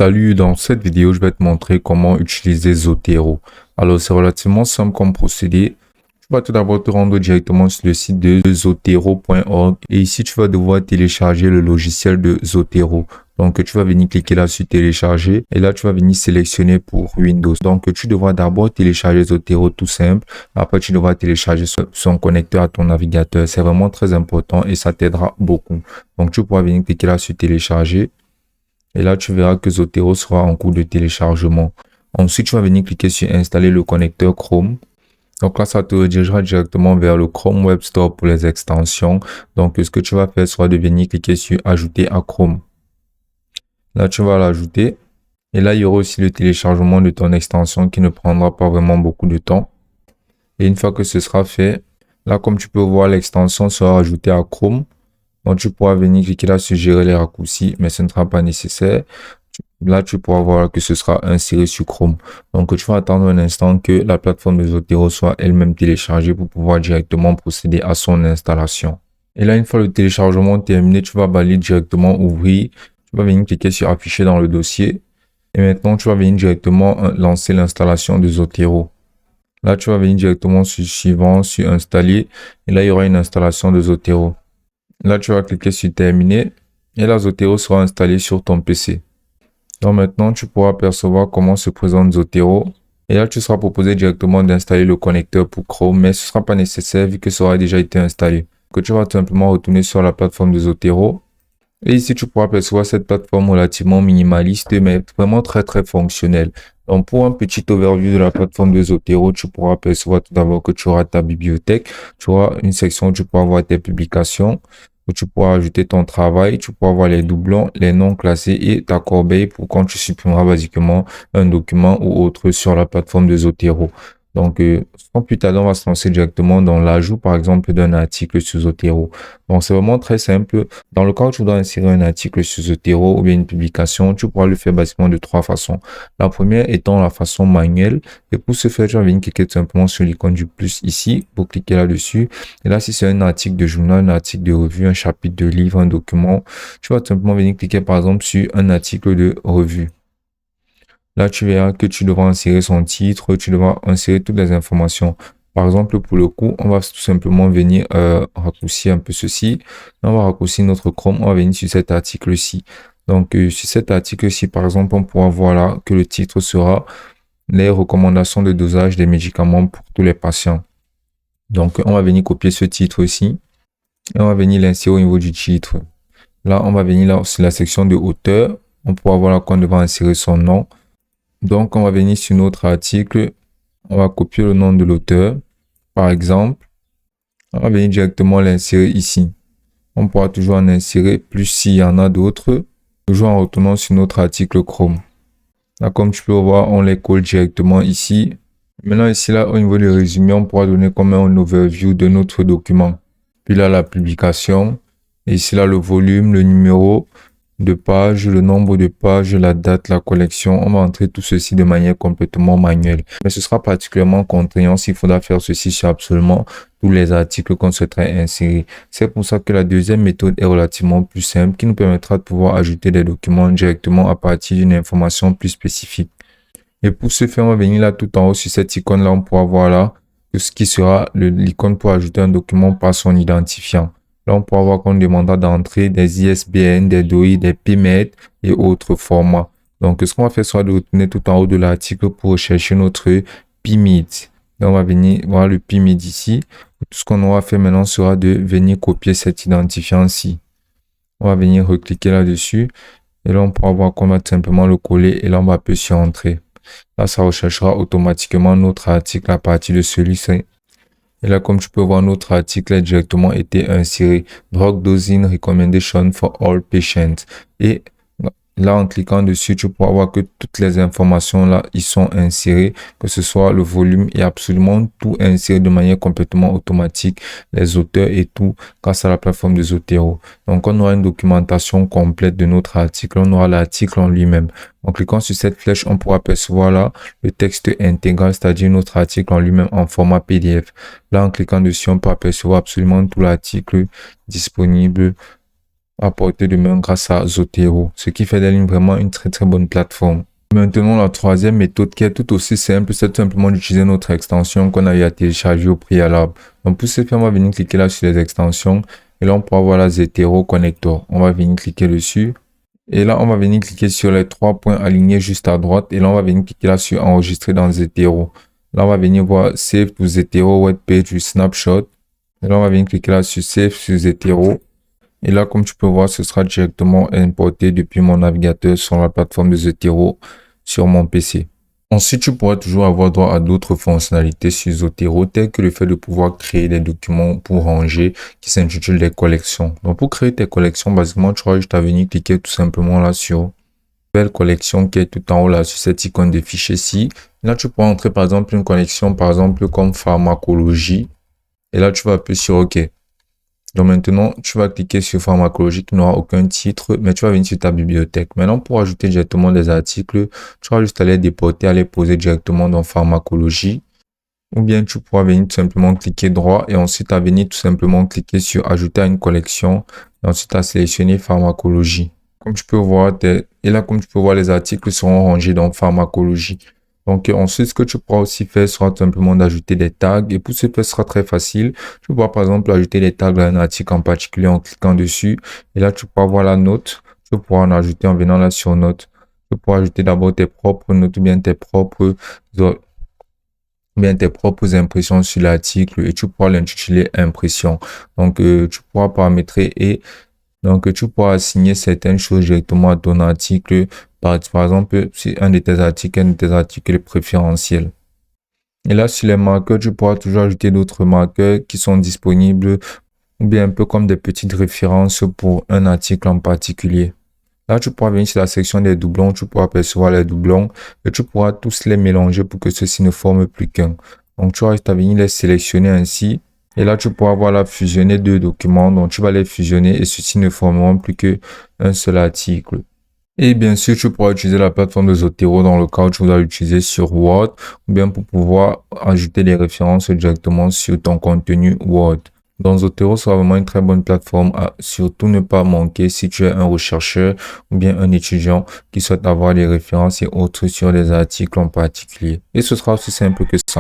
Salut, dans cette vidéo, je vais te montrer comment utiliser Zotero. Alors, c'est relativement simple comme procédé. Tu vas tout d'abord te rendre directement sur le site de zotero.org et ici, tu vas devoir télécharger le logiciel de Zotero. Donc, tu vas venir cliquer là sur télécharger et là, tu vas venir sélectionner pour Windows. Donc, tu devras d'abord télécharger Zotero tout simple. Après, tu devras télécharger son connecteur à ton navigateur. C'est vraiment très important et ça t'aidera beaucoup. Donc, tu pourras venir cliquer là sur télécharger. Et là, tu verras que Zotero sera en cours de téléchargement. Ensuite, tu vas venir cliquer sur installer le connecteur Chrome. Donc là, ça te redirigera directement vers le Chrome Web Store pour les extensions. Donc, ce que tu vas faire sera de venir cliquer sur ajouter à Chrome. Là, tu vas l'ajouter. Et là, il y aura aussi le téléchargement de ton extension qui ne prendra pas vraiment beaucoup de temps. Et une fois que ce sera fait, là, comme tu peux voir, l'extension sera ajoutée à Chrome. Donc, tu pourras venir cliquer là sur gérer les raccourcis, mais ce ne sera pas nécessaire. Là, tu pourras voir que ce sera inséré sur Chrome. Donc, tu vas attendre un instant que la plateforme de Zotero soit elle-même téléchargée pour pouvoir directement procéder à son installation. Et là, une fois le téléchargement terminé, tu vas balayer directement ouvrir. Tu vas venir cliquer sur afficher dans le dossier. Et maintenant, tu vas venir directement lancer l'installation de Zotero. Là, tu vas venir directement sur suivant, sur installer. Et là, il y aura une installation de Zotero. Là, tu vas cliquer sur terminer et la Zotero sera installée sur ton PC. Donc maintenant, tu pourras apercevoir comment se présente Zotero. Et là, tu seras proposé directement d'installer le connecteur pour Chrome, mais ce ne sera pas nécessaire vu que ça aura déjà été installé. Que tu vas tout simplement retourner sur la plateforme de Zotero. Et ici, tu pourras apercevoir cette plateforme relativement minimaliste, mais vraiment très fonctionnelle. Donc, pour un petit overview de la plateforme de Zotero, tu pourras apercevoir tout d'abord que tu auras ta bibliothèque. Tu auras une section où tu pourras voir tes publications, où tu pourras ajouter ton travail, tu pourras voir les doublons, les noms classés et ta corbeille pour quand tu supprimeras basiquement un document ou autre sur la plateforme de Zotero. Donc, sans plus tarder, on va se lancer directement dans l'ajout, par exemple, d'un article sur Zotero. Donc, c'est vraiment très simple. Dans le cas où tu dois insérer un article sur Zotero ou bien une publication, tu pourras le faire basiquement de trois façons. La première étant la façon manuelle. Et pour ce faire, tu vas venir cliquer tout simplement sur l'icône du plus ici pour cliquer là-dessus. Et là, si c'est un article de journal, un article de revue, un chapitre de livre, un document, tu vas tout simplement venir cliquer par exemple sur un article de revue. Là, tu verras que tu devras insérer son titre, tu devras insérer toutes les informations. Par exemple, pour le coup, on va tout simplement venir raccourcir un peu ceci. On va raccourcir notre Chrome, on va venir sur cet article-ci. Donc, sur cet article-ci, par exemple, on pourra voir là que le titre sera « Les recommandations de dosage des médicaments pour tous les patients ». Donc, on va venir copier ce titre-ci et on va venir l'insérer au niveau du titre. Là, on va venir là sur la section de auteur. On pourra voir là qu'on devra insérer son nom. Donc, on va venir sur notre article, on va copier le nom de l'auteur, par exemple, on va venir directement l'insérer ici. On pourra toujours en insérer plus s'il y en a d'autres, toujours en retournant sur notre article Chrome. Là, comme tu peux voir, on les colle directement ici. Maintenant, ici, là, au niveau du résumé, on pourra donner comme un overview de notre document. Puis là, la publication, et ici, là, le volume, le numéro de page, le nombre de pages, la date, la collection. On va entrer tout ceci de manière complètement manuelle. Mais ce sera particulièrement contraignant s'il faudra faire ceci sur absolument tous les articles qu'on souhaiterait insérer. C'est pour ça que la deuxième méthode est relativement plus simple, qui nous permettra de pouvoir ajouter des documents directement à partir d'une information plus spécifique. Et pour ce faire, on va venir là tout en haut sur cette icône-là, on pourra voir là ce qui sera l'icône pour ajouter un document par son identifiant. Là, on pourra voir qu'on demandera d'entrer des ISBN, des DOI, des PMED et autres formats. Donc, ce qu'on va faire sera de retourner tout en haut de l'article pour rechercher notre PIMID. Là, on va venir voir le PIMID ici. Tout ce qu'on aura fait maintenant sera de venir copier cet identifiant-ci. On va venir recliquer là-dessus. Et là, on pourra voir qu'on va tout simplement le coller et là, on va appuyer sur Entrée. Là, ça recherchera automatiquement notre article à partir de celui-ci. Et là, comme tu peux voir, notre article a directement été inséré. Drug Dosing Recommendation for All Patients. Et là, en cliquant dessus, tu pourras voir que toutes les informations là, ils sont insérées, que ce soit le volume et absolument tout inséré de manière complètement automatique, les auteurs et tout, grâce à la plateforme de Zotero. Donc, on aura une documentation complète de notre article, on aura l'article en lui-même. En cliquant sur cette flèche, on pourra apercevoir là le texte intégral, c'est-à-dire notre article en lui-même en format PDF. Là, en cliquant dessus, on peut apercevoir absolument tout l'article disponible à portée de main grâce à Zotero, ce qui fait d'elle vraiment une très très bonne plateforme. Maintenant, la troisième méthode qui est tout aussi simple, c'est tout simplement d'utiliser notre extension qu'on a eu à télécharger au préalable. Donc pour ce faire, on va venir cliquer là sur les extensions et là on pourra voir la Zotero Connector. On va venir cliquer dessus et là on va venir cliquer sur les trois points alignés juste à droite et là on va venir cliquer là sur enregistrer dans Zotero. Là on va venir voir Save to Zotero Web Page with Snapshot. Et là on va venir cliquer là sur Save sur Zotero. Et là, comme tu peux voir, ce sera directement importé depuis mon navigateur sur la plateforme de Zotero sur mon PC. Ensuite, tu pourras toujours avoir droit à d'autres fonctionnalités sur Zotero, telles que le fait de pouvoir créer des documents pour ranger qui s'intitulent des collections. Donc, pour créer tes collections, basiquement, tu auras juste à venir cliquer tout simplement là sur nouvelle collection qui est tout en haut là sur cette icône de fichier-ci. Là, tu pourras entrer par exemple une collection, par exemple comme pharmacologie. Et là, tu vas appuyer sur OK. Donc maintenant, tu vas cliquer sur pharmacologie qui n'aura aucun titre, mais tu vas venir sur ta bibliothèque. Maintenant, pour ajouter directement des articles, tu vas juste aller déporter, aller poser directement dans pharmacologie. Ou bien tu pourras venir tout simplement cliquer droit et ensuite à venir tout simplement cliquer sur ajouter à une collection et ensuite à sélectionner pharmacologie. Comme tu peux voir, comme tu peux voir, les articles seront rangés dans pharmacologie. Donc ensuite, ce que tu pourras aussi faire sera tout simplement d'ajouter des tags. Et pour ce faire, ce sera très facile. Tu pourras par exemple ajouter des tags à un article en particulier en cliquant dessus. Et là, tu pourras voir la note. Tu pourras en ajouter en venant là sur note. Tu pourras ajouter d'abord tes propres notes ou bien tes propres impressions sur l'article. Et tu pourras l'intituler impression. Donc tu pourras paramétrer et donc, tu pourras assigner certaines choses directement à ton article. Par exemple, si un de tes articles préférentiels. Et là, sur les marqueurs, tu pourras toujours ajouter d'autres marqueurs qui sont disponibles ou bien un peu comme des petites références pour un article en particulier. Là, tu pourras venir sur la section des doublons, tu pourras apercevoir les doublons et tu pourras tous les mélanger pour que ceux-ci ne forment plus qu'un. Donc, tu vas venir les sélectionner ainsi. Et là, tu pourras voir là fusionner deux documents. Donc, tu vas les fusionner et ceux-ci ne formeront plus qu'un seul article. Et bien sûr, tu pourras utiliser la plateforme de Zotero dans le cas où tu voudras l'utiliser sur Word ou bien pour pouvoir ajouter des références directement sur ton contenu Word. Donc, Zotero sera vraiment une très bonne plateforme à surtout ne pas manquer si tu es un rechercheur ou bien un étudiant qui souhaite avoir des références et autres sur des articles en particulier. Et ce sera aussi simple que ça.